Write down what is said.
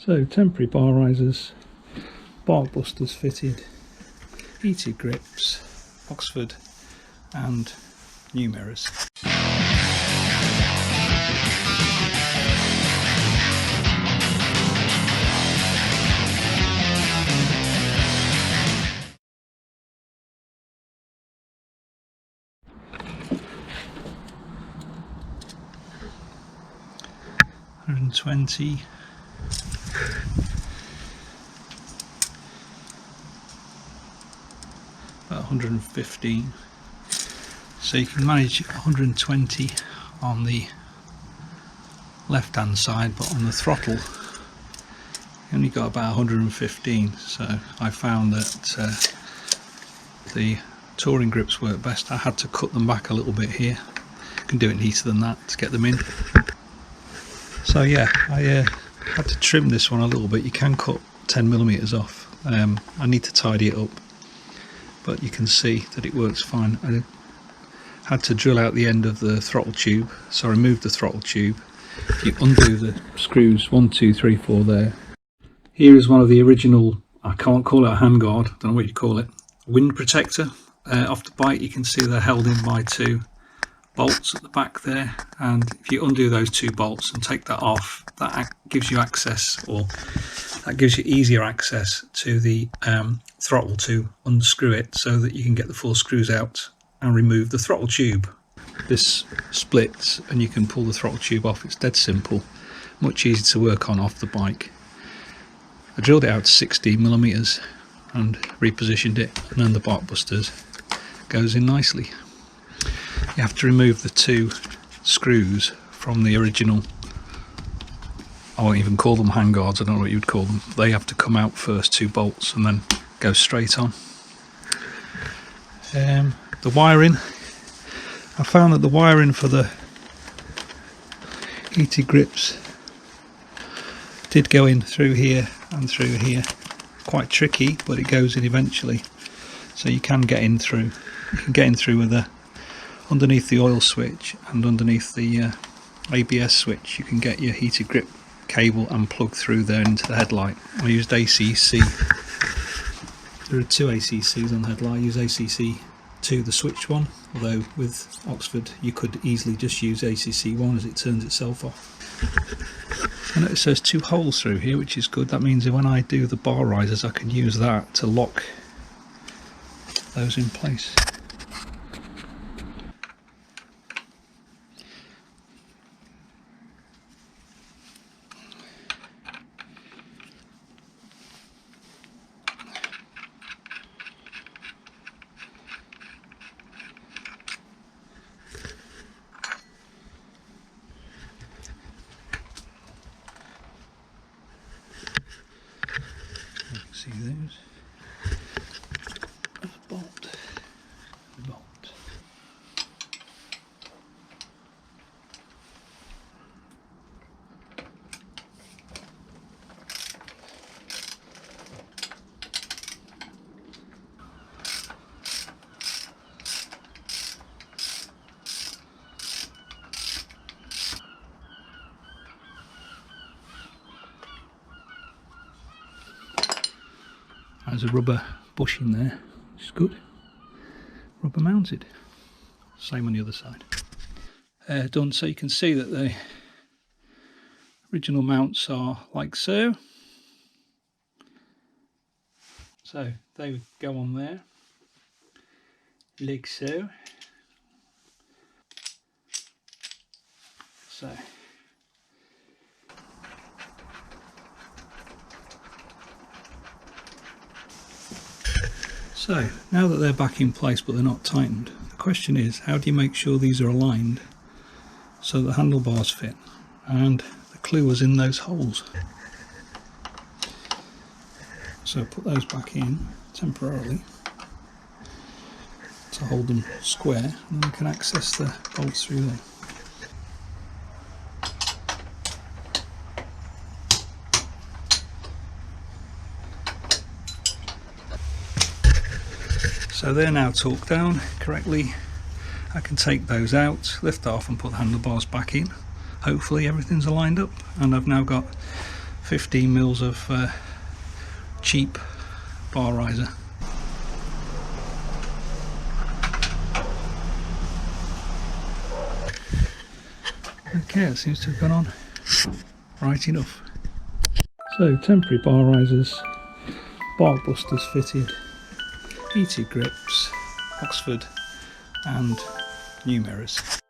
So temporary bar risers, Barkbusters fitted, heated grips, Oxford and new mirrors. $120. About 115. So you can manage 120 on the left hand side, but on the throttle you only got about 115. So I found that the touring grips work best. I had to cut them back a little bit here. You can do it neater than that to get them in. So yeah, I had to trim this one a little bit. You can cut 10mm off. I need to tidy it up, but you can see that it works fine. I had to drill out the end of the throttle tube, so I removed the throttle tube. You undo the screws 1, 2, 3, 4 there. Here is one of the original, I can't call it a handguard, don't know what you call it, wind protector. Off the bike you can see they're held in by 2 bolts at the back there, and if you undo those 2 bolts and take that off, that gives you access, or that gives you easier access to the throttle to unscrew it so that you can get the 4 screws out and remove the throttle tube. This splits and you can pull the throttle tube off. It's dead simple, much easier to work on off the bike. I drilled it out to 60mm and repositioned it, and then the Barkbusters goes in nicely. You have to remove the 2 screws from the original, I won't even call them handguards, I don't know what you would call them. They have to come out first, 2 bolts, and then go straight on. The wiring, I found that the wiring for the heated grips did go in through here and through here. Quite tricky, but it goes in eventually, so you can get in through. You can get in through with the underneath the oil switch and underneath the ABS switch. You can get your heated grip cable and plug through there into the headlight. I used ACC. There are 2 ACCs on the headlight. I use ACC 2, the switch one, although with Oxford you could easily just use ACC 1 as it turns itself off. I notice there's 2 holes through here, which is good. That means that when I do the bar risers I can use that to lock those in place. See those? There's a bolt. There's a rubber bush in there, which is good. Rubber mounted. Same on the other side. Done, so you can see that the original mounts are like so. So they would go on there, like so. So now that they're back in place but they're not tightened, the question is, how do you make sure these are aligned so the handlebars fit? And the clue was in those holes. So put those back in temporarily to hold them square, and then you can access the bolts through there. So they're now torqued down correctly. I can take those out, lift off and put the handlebars back in. Hopefully everything's aligned up, and I've now got 15 mils of cheap bar riser. Okay, it seems to have gone on right enough. So, temporary bar risers, Barkbusters fitted, heated grips, Oxford, and new mirrors.